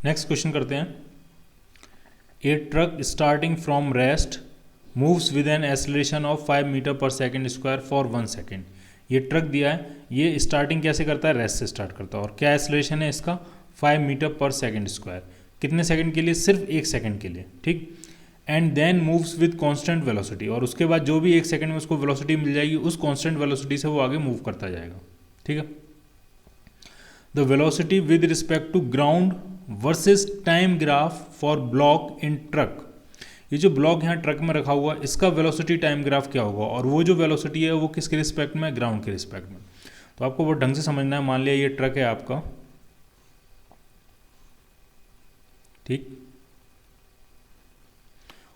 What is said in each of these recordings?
Next question करते हैं। A truck starting from rest moves with an acceleration of 5 metre per second square for 1 second. ये truck दिया है, ये starting कैसे करता है, रेस्ट से स्टार्ट करता है। और क्या एक्सेलरेशन है इसका, 5 मीटर पर सेकेंड स्क्वायर। कितने सेकंड के लिए, सिर्फ 1 सेकंड के लिए, ठीक। And then moves with constant velocity, और उसके बाद जो भी 1 सेकंड में उसको वेलोसिटी मिल जाएगी उस कांस्टेंट वेलोसिटी से वो आगे मूव करता जाएगा, ठीक है। The velocity with respect to ground versus time graph for block in truck. ये जो ब्लॉक यहाँ ट्रक में रखा हुआ इसका वेलोसिटी टाइम ग्राफ क्या होगा, और वो जो वेलोसिटी है वो किसके रिस्पेक्ट में, ग्राउंड के रिस्पेक्ट में। तो आपको वो ढंग से समझना है। मान लिया ये ट्रक है आपका, ठीक,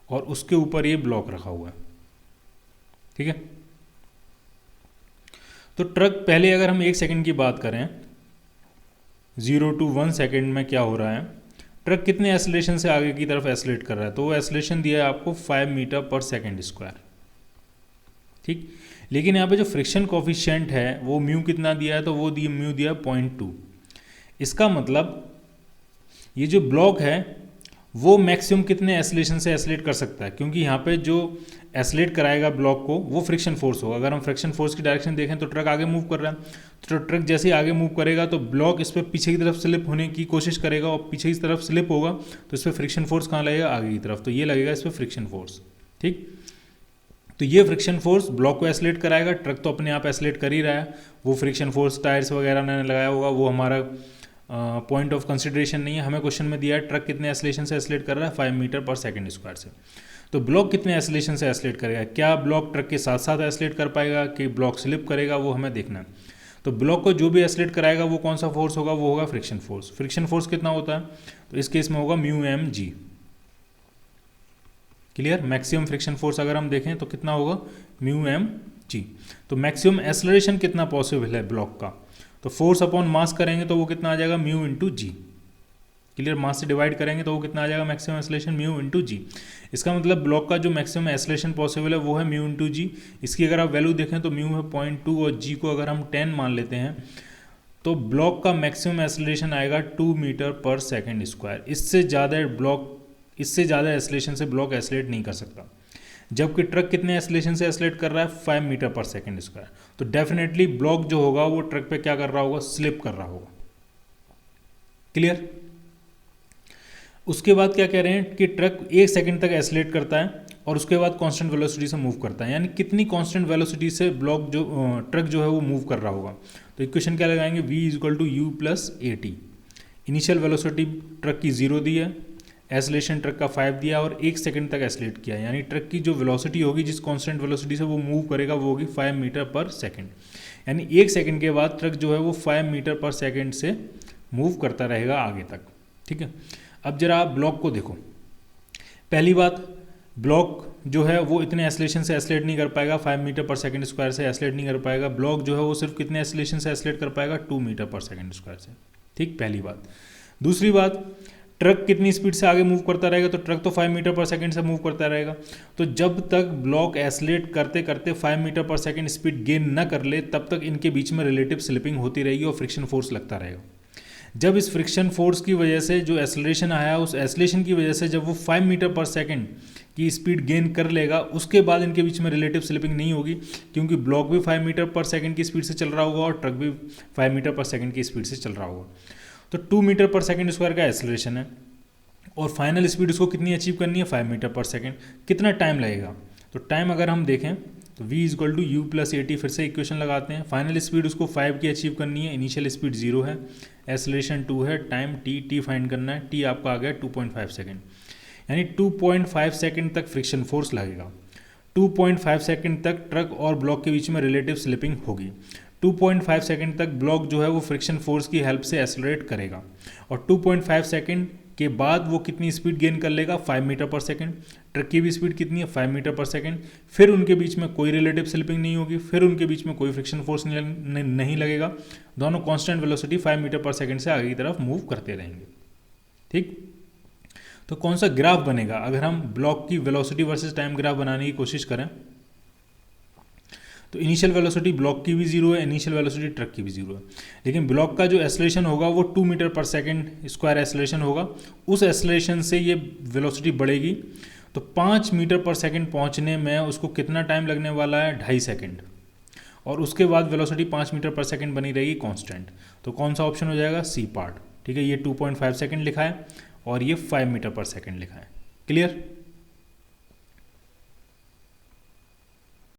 और उसके ऊपर ये ब्लॉक रखा हुआ है, ठीक है। तो ट्रक पहले अगर हम 1 सेकंड की बात करें, 0 to 1 सेकंड में क्या हो रहा है, ट्रक कितने एक्सेलरेशन से आगे की तरफ एक्सेलरेट कर रहा है, तो वो एक्सेलरेशन दिया है आपको 5 मीटर पर सेकंड स्क्वायर, ठीक। लेकिन यहाँ पे जो फ्रिक्शन कोफिशिएंट है वो म्यू कितना दिया है, तो वो म्यू दिया है 0.2। इसका मतलब ये जो ब्लॉक है वो मैक्सिमम कितने एक्सेलरेशन से एक्सेलरेट कर सकता है, क्योंकि यहाँ पे जो एक्सेलरेट कराएगा ब्लॉक को वो फ्रिक्शन फोर्स होगा। अगर हम फ्रिक्शन फोर्स की डायरेक्शन देखें तो ट्रक आगे मूव कर रहा है, तो ट्रक जैसे ही आगे मूव करेगा तो ब्लॉक इस पर पीछे की तरफ स्लिप होने की कोशिश करेगा, और पीछे की तरफ स्लिप होगा तो इस पर फ्रिक्शन फोर्स कहाँ लगेगा, आगे की तरफ, तो ये लगेगा इस पर फ्रिक्शन फोर्स, ठीक। तो ये फ्रिक्शन फोर्स ब्लॉक को एक्सेलरेट कराएगा। ट्रक तो अपने आप एक्सेलरेट कर ही रहा है, वो फ्रिक्शन फोर्स टायर्स वगैरह ने लगाया होगा, वो हमारा पॉइंट ऑफ कंसिडरेशन नहीं है। हमें क्वेश्चन में दिया है ट्रक कितने एक्सेलरेशन से एक्सेलरेट कर रहा है, 5 मीटर पर सेकंड स्क्वायर से। तो ब्लॉक कितने एक्सेलरेशन से एक्सेलरेट करेगा, क्या ब्लॉक ट्रक के साथ साथ एक्सेलरेट कर पाएगा कि ब्लॉक स्लिप करेगा, वो हमें देखना है। तो ब्लॉक को जो भी एक्सेलरेट कराएगा वो कौन सा फोर्स होगा, वो होगा फ्रिक्शन फोर्स। फ्रिक्शन फोर्स कितना होता है, तो इस केस में होगा mu M G. Clear. Maximum friction force अगर हम देखें तो कितना होगा, म्यू एम जी। तो मैक्सिमम एक्सेलरेशन कितना पॉसिबल है ब्लॉक का, तो फोर्स अपॉन मास करेंगे तो वो कितना आ जाएगा, म्यू इंटू जी। क्लियर। मास से डिवाइड करेंगे तो वो कितना आ जाएगा, मैक्सिमम एक्सेलरेशन म्यू इंटू जी। इसका मतलब ब्लॉक का जो मैक्सिमम एक्सेलरेशन पॉसिबल है वो है म्यू इंटू जी। इसकी अगर आप वैल्यू देखें तो म्यू है 0.2 और जी को अगर हम 10 मान लेते हैं तो ब्लॉक का मैक्सिमम एक्सेलरेशन आएगा 2 मीटर पर सेकेंड स्क्वायर। इससे ज़्यादा एक्सेलरेशन से ब्लॉक एक्सेलरेट नहीं कर सकता। जबकि ट्रक कितने एक्सेलरेशन से एक्सेलरेट कर रहा है, 5 मीटर पर सेकेंड स्क्वायर। तो डेफिनेटली ब्लॉक जो होगा वो ट्रक पे क्या कर रहा होगा, स्लिप कर रहा होगा। क्लियर। उसके बाद क्या कह रहे हैं कि ट्रक 1 सेकंड तक एक्सेलरेट करता है और उसके बाद कांस्टेंट वेलोसिटी से मूव करता है, यानी कितनी कांस्टेंट वेलोसिटी से ब्लॉक जो ट्रक जो है वो मूव कर रहा होगा। तो इक्वेशन क्या लगाएंगे, v equal to U plus A T. Initial velocity truck की 0 दी है, एक्सेलरेशन ट्रक का 5 दिया और 1 सेकंड तक एक्सेलरेट किया, यानी ट्रक की जो वेलोसिटी होगी, जिस कांस्टेंट वेलोसिटी से वो मूव करेगा वो होगी 5 मीटर पर सेकंड। यानी 1 सेकंड के बाद ट्रक जो है वो 5 मीटर पर सेकंड से मूव करता रहेगा आगे तक, ठीक है। अब जरा आप ब्लॉक को देखो। पहली बात, ब्लॉक जो है वो इतने एक्सेलरेशन से एक्सेलरेट नहीं कर पाएगा, 5 मीटर पर सेकंड स्क्वायर से एक्सेलरेट नहीं कर पाएगा। ब्लॉक जो है वो सिर्फ कितने एक्सेलरेशन से एक्सेलरेट कर पाएगा, 2 मीटर पर सेकंड स्क्वायर से, ठीक, पहली बात। दूसरी बात, ट्रक कितनी स्पीड से आगे मूव करता रहेगा, तो ट्रक तो 5 मीटर पर सेकंड से मूव करता रहेगा। तो जब तक ब्लॉक एक्सेलरेट करते करते 5 मीटर पर सेकंड स्पीड गेन न कर ले तब तक इनके बीच में रिलेटिव स्लिपिंग होती रहेगी और फ्रिक्शन फोर्स लगता रहेगा। जब इस फ्रिक्शन फोर्स की वजह से जो एक्सेलरेशन आया, उस एक्सेलरेशन की वजह से जब वो 5 मीटर पर सेकंड की स्पीड गेन कर लेगा, उसके बाद इनके बीच में रिलेटिव स्लिपिंग नहीं होगी, क्योंकि ब्लॉक भी 5 मीटर पर सेकंड की स्पीड से चल रहा होगा और ट्रक भी 5 मीटर पर सेकंड की स्पीड से चल रहा होगा। तो 2 मीटर पर सेकंड स्क्वायर का एक्सेलरेशन है और फाइनल स्पीड उसको कितनी अचीव करनी है, 5 मीटर पर सेकंड। कितना टाइम लगेगा, तो टाइम अगर हम देखें तो v equal to U plus A T, फिर से इक्वेशन लगाते हैं। फाइनल स्पीड उसको 5 की अचीव करनी है, इनिशियल स्पीड 0 है, एक्सेलरेशन 2 है, टाइम t फाइंड करना है, t आपका आ गया 2.5 सेकेंड, यानी 2.5 सेकेंड तक फ्रिक्शन फोर्स लगेगा। 2.5 सेकेंड तक ट्रक और ब्लॉक के बीच में रिलेटिव स्लिपिंग होगी। 2.5 सेकेंड तक ब्लॉक जो है वो फ्रिक्शन फोर्स की हेल्प से एक्सेलरेट करेगा और 2.5 सेकेंड के बाद वो कितनी स्पीड गेन कर लेगा, 5 मीटर पर सेकंड। ट्रक की भी स्पीड कितनी है, 5 मीटर पर सेकंड। फिर उनके बीच में कोई रिलेटिव स्लिपिंग नहीं होगी, फिर उनके बीच में कोई फ्रिक्शन फोर्स नहीं लगेगा। दोनों कांस्टेंट वेलोसिटी 5 मीटर पर सेकंड से आगे की तरफ मूव करते रहेंगे, ठीक। तो कौन सा ग्राफ बनेगा, अगर हम ब्लॉक की वेलोसिटी वर्सेस टाइम ग्राफ बनाने की कोशिश करें तो इनिशियल वेलोसिटी ब्लॉक की भी जीरो है, इनिशियल वेलोसिटी ट्रक की भी जीरो है, लेकिन ब्लॉक का जो एक्सेलरेशन होगा वो 2 metre per second square acceleration होगा। उस एक्सेलरेशन से ये वेलोसिटी बढ़ेगी, तो 5 मीटर पर सेकेंड पहुंचने में उसको कितना टाइम लगने वाला है, 2.5 सेकेंड, और उसके बाद वेलोसिटी 5 मीटर पर सेकेंड बनी रहेगी कांस्टेंट। तो कौन सा ऑप्शन हो जाएगा, सी पार्ट। ठीक है, ये 2.5 सेकेंड लिखा है और ये 5 मीटर पर सेकेंड लिखा है। क्लियर।